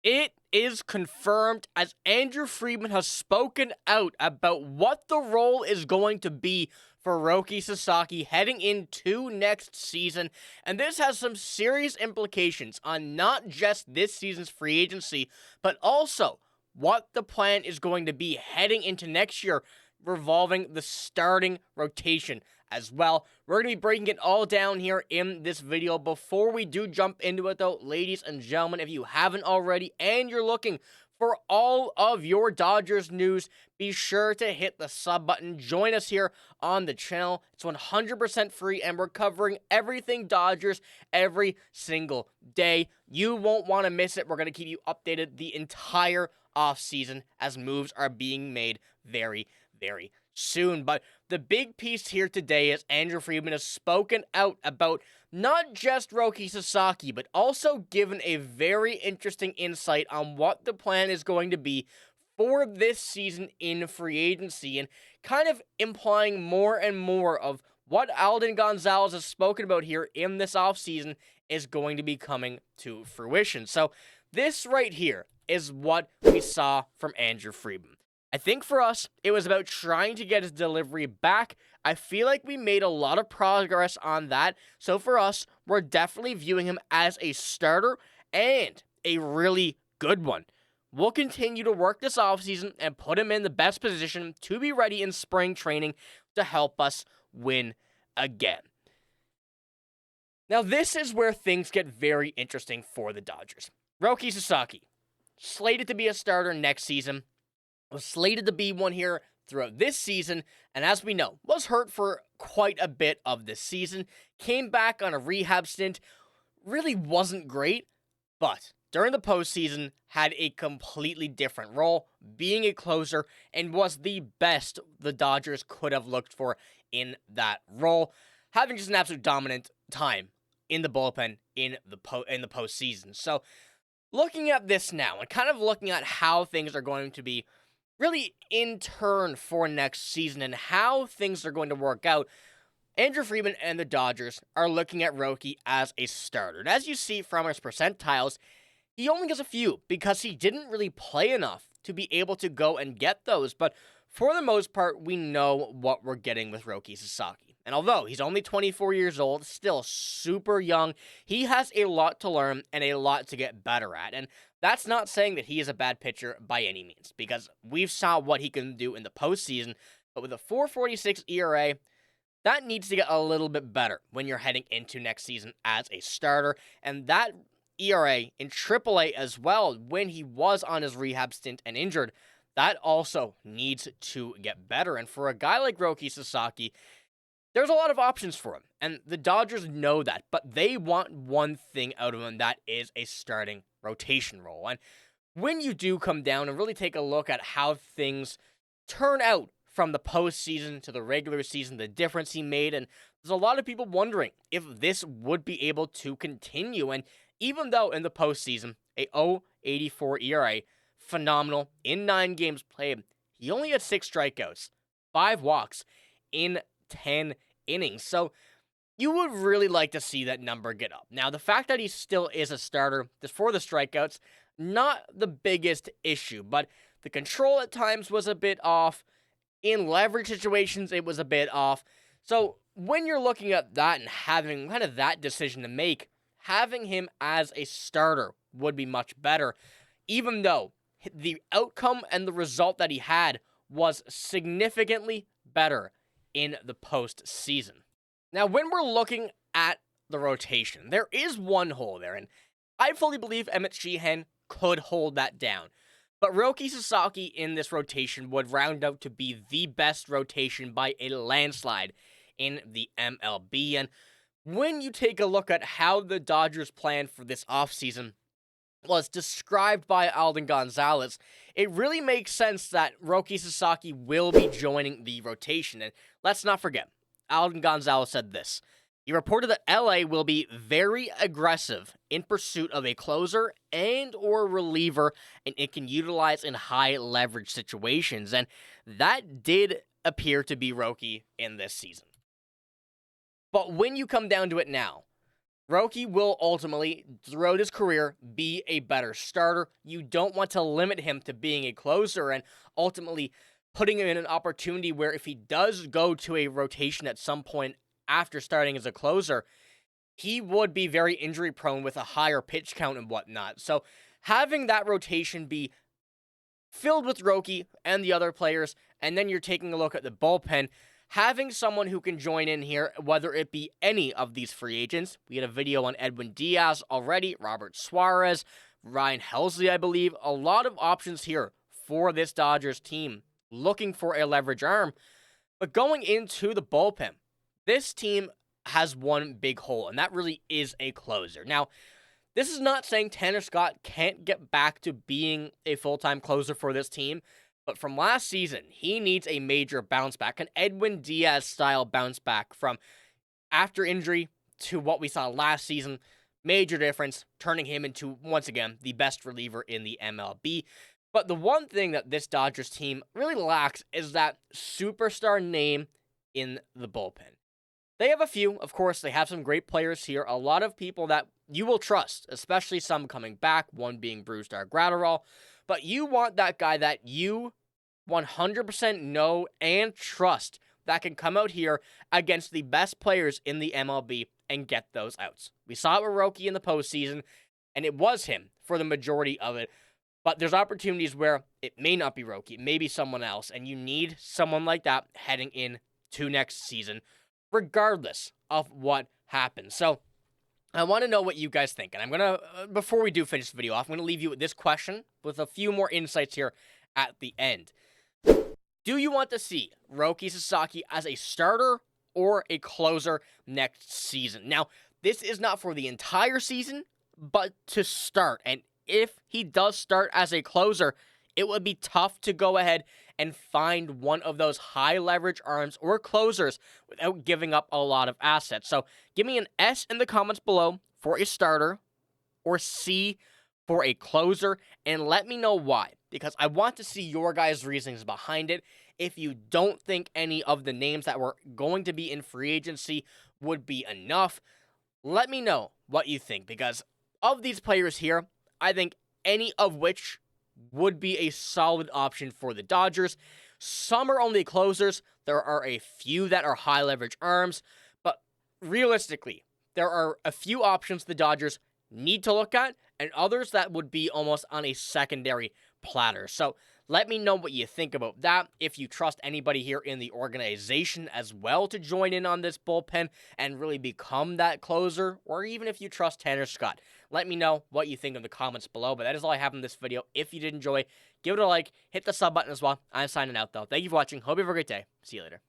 It is confirmed as Andrew Friedman has spoken out about what the role is going to be for Roki Sasaki heading into next season, and this has some serious implications on not just this season's free agency, but also what the plan is going to be heading into next year, revolving the starting rotation as well. We're going to be breaking it all down here in this video. Before we do jump into it though, ladies and gentlemen, if you haven't already and you're looking for all of your Dodgers news, be sure to hit the sub button. Join us here on the channel. It's 100% free and we're covering everything Dodgers every single day. You won't want to miss it. We're going to keep you updated the entire offseason as moves are being made very, very soon. But the big piece here today is Andrew Friedman has spoken out about not just Roki Sasaki, but also given a very interesting insight on what the plan is going to be for this season in free agency, and kind of implying more and more of what Alden Gonzalez has spoken about here in this offseason is going to be coming to fruition. So this right here is what we saw from Andrew Friedman. I think for us, it was about trying to get his delivery back. I feel like we made a lot of progress on that. So for us, we're definitely viewing him as a starter and a really good one. We'll continue to work this offseason and put him in the best position to be ready in spring training to help us win again. Now, this is where things get very interesting for the Dodgers. Roki Sasaki, slated to be a starter next season, was slated to be one here throughout this season, and as we know, was hurt for quite a bit of this season, came back on a rehab stint, really wasn't great, but during the postseason, had a completely different role, being a closer, and was the best the Dodgers could have looked for in that role, having just an absolute dominant time in the bullpen in the postseason. So, looking at this now, and kind of looking at how things are going to be really in turn for next season and how things are going to work out, Andrew Friedman and the Dodgers are looking at Roki as a starter. And as you see from his percentiles, he only gets a few because he didn't really play enough to be able to go and get those. But for the most part, we know what we're getting with Roki Sasaki. And although he's only 24 years old, still super young, he has a lot to learn and a lot to get better at. And that's not saying that he is a bad pitcher by any means, because we've saw what he can do in the postseason, but with a 4.46 ERA, that needs to get a little bit better when you're heading into next season as a starter, and that ERA in AAA as well, when he was on his rehab stint and injured, that also needs to get better. And for a guy like Roki Sasaki, there's a lot of options for him, and the Dodgers know that, but they want one thing out of him, that is a starting rotation role. And when you do come down and really take a look at how things turn out from the postseason to the regular season, the difference he made, and there's a lot of people wondering if this would be able to continue. And even though in the postseason, a 0.84 ERA, phenomenal, in 9 games played, he only had 6 strikeouts, 5 walks in 10 innings. So you would really like to see that number get up. Now, the fact that he still is a starter for the strikeouts, not the biggest issue, but the control at times was a bit off. In leverage situations, it was a bit off. So when you're looking at that and having kind of that decision to make, having him as a starter would be much better, even though the outcome and the result that he had was significantly better in the postseason. Now, when we're looking at the rotation, there is one hole there, and I fully believe Emmett Sheehan could hold that down. But Roki Sasaki in this rotation would round out to be the best rotation by a landslide in the MLB. And when you take a look at how the Dodgers plan for this offseason was described by Alden Gonzalez, it really makes sense that Roki Sasaki will be joining the rotation. And let's not forget, Alden Gonzalez said this. He reported that LA will be very aggressive in pursuit of a closer and or reliever, and it can utilize in high leverage situations. And that did appear to be Roki in this season. But when you come down to it now, Roki will ultimately, throughout his career, be a better starter. You don't want to limit him to being a closer and ultimately putting him in an opportunity where if he does go to a rotation at some point after starting as a closer, he would be very injury prone with a higher pitch count and whatnot. So having that rotation be filled with Roki and the other players, and then you're taking a look at the bullpen, having someone who can join in here, whether it be any of these free agents. We had a video on Edwin Diaz already, Robert Suarez, Ryan Helsley, I believe. A lot of options here for this Dodgers team looking for a leverage arm. But going into the bullpen, this team has one big hole, and that really is a closer. Now, this is not saying Tanner Scott can't get back to being a full-time closer for this team, but from last season, he needs a major bounce back, an Edwin Diaz-style bounce back from after injury to what we saw last season. Major difference, turning him into, once again, the best reliever in the MLB. But the one thing that this Dodgers team really lacks is that superstar name in the bullpen. They have a few, of course, they have some great players here, a lot of people that you will trust, especially some coming back, one being Brusdar Graterol, but you want that guy that you 100% know and trust that can come out here against the best players in the MLB and get those outs. We saw it with Roki in the postseason, and it was him for the majority of it, but there's opportunities where it may not be Roki, it may be someone else, and you need someone like that heading in to next season, regardless of what happens. So, I want to know what you guys think, and I'm going to, before we do finish the video off, I'm going to leave you with this question with a few more insights here at the end. Do you want to see Roki Sasaki as a starter or a closer next season? Now, this is not for the entire season, but to start, and if he does start as a closer, it would be tough to go ahead and find one of those high leverage arms or closers without giving up a lot of assets. So give me an S in the comments below for a starter or C for a closer, and let me know why, because I want to see your guys' reasons behind it. If you don't think any of the names that were going to be in free agency would be enough, let me know what you think, because of these players here, I think any of which would be a solid option for the Dodgers. Some are only closers. There are a few that are high leverage arms, but realistically, there are a few options the Dodgers need to look at and others that would be almost on a secondary platter. So let me know what you think about that. If you trust anybody here in the organization as well to join in on this bullpen and really become that closer, or even if you trust Tanner Scott. Let me know what you think in the comments below. But that is all I have in this video. If you did enjoy, give it a like, hit the sub button as well. I'm signing out though. Thank you for watching. Hope you have a great day. See you later.